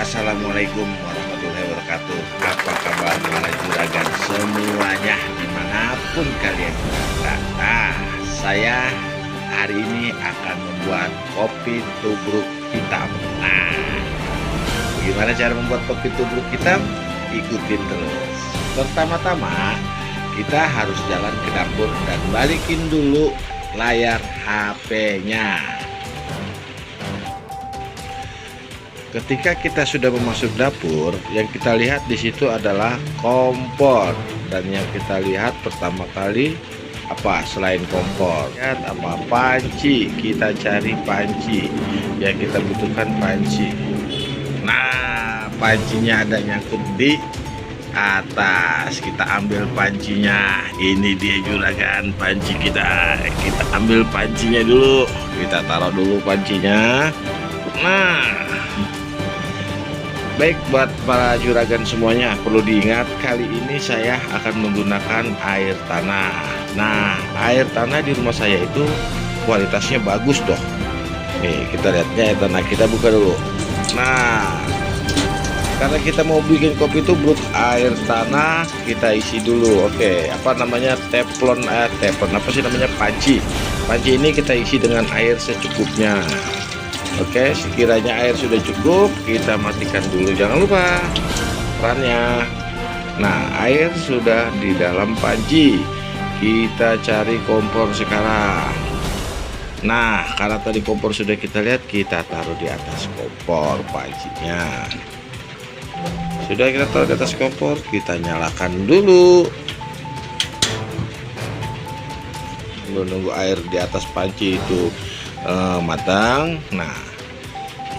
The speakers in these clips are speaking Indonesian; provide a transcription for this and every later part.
Assalamualaikum warahmatullahi wabarakatuh. Apa kabar para juragan semuanya dimanapun kalian berada. Nah, saya hari ini akan membuat kopi tubruk hitam. Nah, bagaimana cara membuat kopi tubruk hitam? Ikutin terus. Pertama-tama kita harus jalan ke dapur dan balikin dulu layar HP-nya. Ketika kita sudah memasuk dapur, yang kita lihat di situ adalah kompor, dan yang kita lihat pertama kali apa selain kompor? Lihat apa? Panci. Kita cari panci. Yang kita butuhkan panci. Nah, pancinya ada nyangkut di atas. Kita ambil pancinya. Ini dia juragan panci kita. Kita ambil pancinya dulu. Kita taruh dulu pancinya. Nah, baik, buat para juragan semuanya, perlu diingat kali ini saya akan menggunakan air tanah. Nah, air tanah di rumah saya itu kualitasnya bagus dong. Nih, kita lihatnya air tanah, kita buka dulu. Nah, karena kita mau bikin kopi tubruk, air tanah kita isi dulu. Oke, apa namanya, teflon, apa sih namanya, panci. Panci ini kita isi dengan air secukupnya. Oke, sekiranya air sudah cukup, kita matikan dulu. Jangan lupa kerannya. Nah, air sudah di dalam panci. Kita cari kompor sekarang. Nah, karena tadi kompor sudah kita lihat, kita taruh di atas kompor pancinya. Sudah kita taruh di atas kompor, kita nyalakan dulu. Menunggu air di atas panci itu matang. Nah,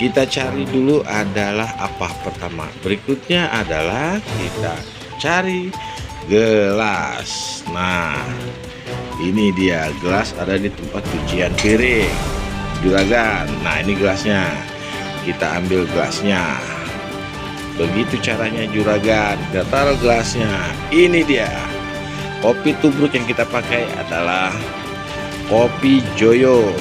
kita cari dulu adalah apa pertama. Berikutnya adalah kita cari gelas. Nah, ini dia gelas, ada di tempat cucian piring juragan. Nah, ini gelasnya, kita ambil gelasnya. Begitu caranya juragan. Kita taruh gelasnya. Ini dia kopi tubruk yang kita pakai adalah kopi Joyo.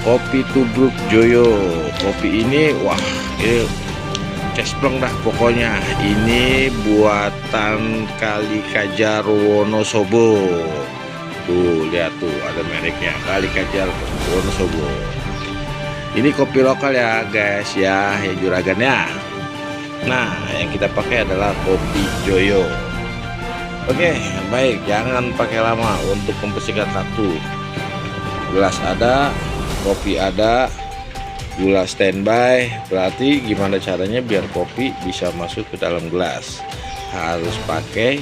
Kopi tubruk Joyo. Kopi ini, wah, ini cespleng dah pokoknya. Ini buatan Kali Kajar Wonosobo. Tuh, lihat tuh, ada mereknya, Kali Kajar Wonosobo. Ini kopi lokal ya guys ya juragan ya. Nah, yang kita pakai adalah kopi Joyo. Oke, baik, jangan pakai lama untuk mempersingkat waktu. Gelas ada, kopi ada, gula standby. Berarti gimana caranya biar kopi bisa masuk ke dalam gelas? Harus pakai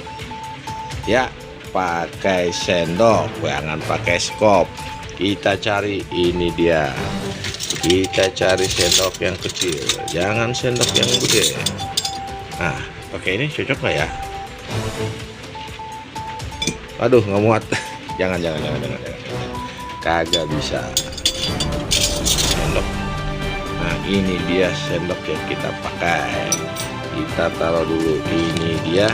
sendok, jangan pakai skop. Kita cari, ini dia, kita cari sendok yang kecil, jangan sendok yang gede. Nah, pakai ini cocok nggak ya? Aduh, nggak muat. jangan kagak bisa sendok. Nah, ini dia sendok yang kita pakai. Kita taruh dulu. Ini dia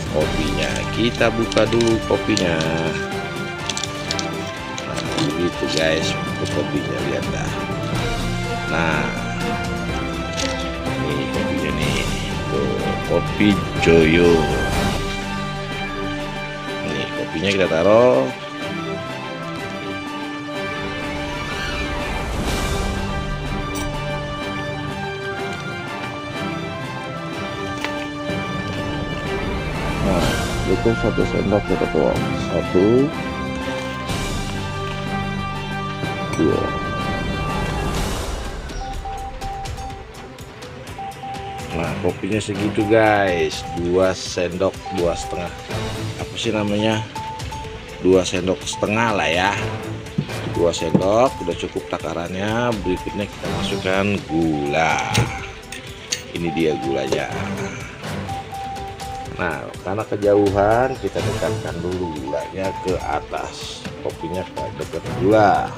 kopinya. Kita buka dulu kopinya. Nah, begitu guys untuk kopinya, lihat dah. Nah, ini kopinya nih. Tuh, kopi Joyo. Ini kopinya kita taruh. Itu 1 sendok kita tuang. 1, 2. Nah, kopinya segitu guys. 2 sendok, 2,5. Apa sih namanya? 2 sendok setengah lah ya. 2 sendok udah cukup takarannya. Berikutnya kita masukkan gula. Ini dia gulanya. Nah, karena kejauhan kita dekatkan dulu gulanya ke atas, kopinya ke dekat gula.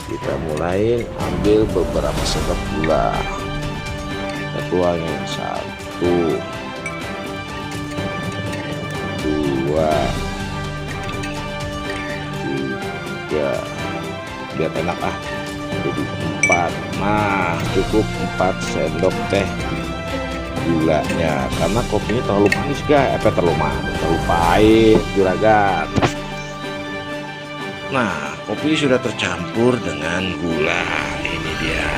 Kita mulai ambil beberapa sendok gula. Kita tuangin 1, 2, 3, biar enak jadi 4. Nah, cukup 4 sendok teh gulanya, karena kopinya terlalu manis guys, terlalu manis, terlalu pahit juragan. Nah, kopi sudah tercampur dengan gula. Ini dia,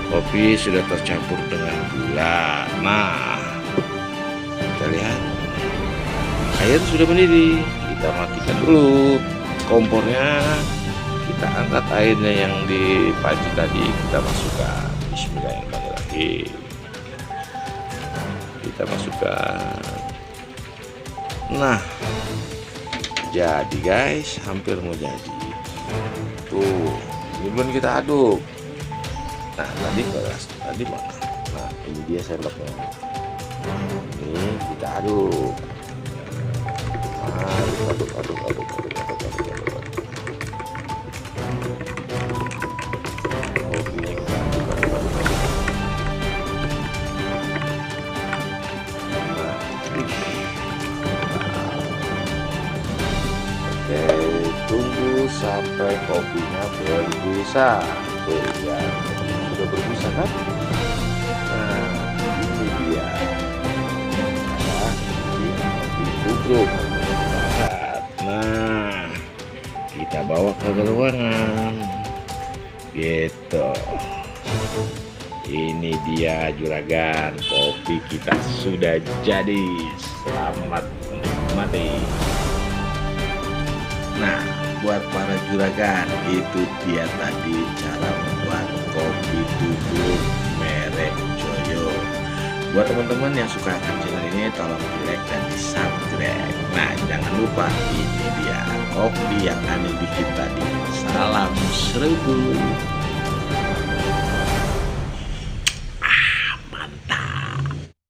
kopi sudah tercampur dengan gula. Nah, kita lihat air sudah mendidih. Kita matikan dulu kompornya, kita angkat airnya yang di panci tadi, kita masukkan. Bismillahirrahmanirrahim, kita masukkan. Nah, jadi guys, hampir mau jadi tuh. Ini belum kita aduk. Nah, tadi mana? Nah, ini dia sendoknya. Ini kita aduk. Aduk. Oke, tunggu sampai kopinya berbusa. Tuh ya, sudah berbusa kan? Nah, ini dia. Ditubruk. Nah, kita bawa ke ruangan. Gitu. Ini dia juragan, kopi kita sudah jadi. Selamat menikmati. Nah, buat para juragan, itu dia tadi cara membuat kopi tubruk merek Joyo. Buat teman-teman yang suka akan channel ini, tolong di like dan di subscribe. Nah, jangan lupa, ini dia kopi yang Ani bikin tadi. Salam serbu.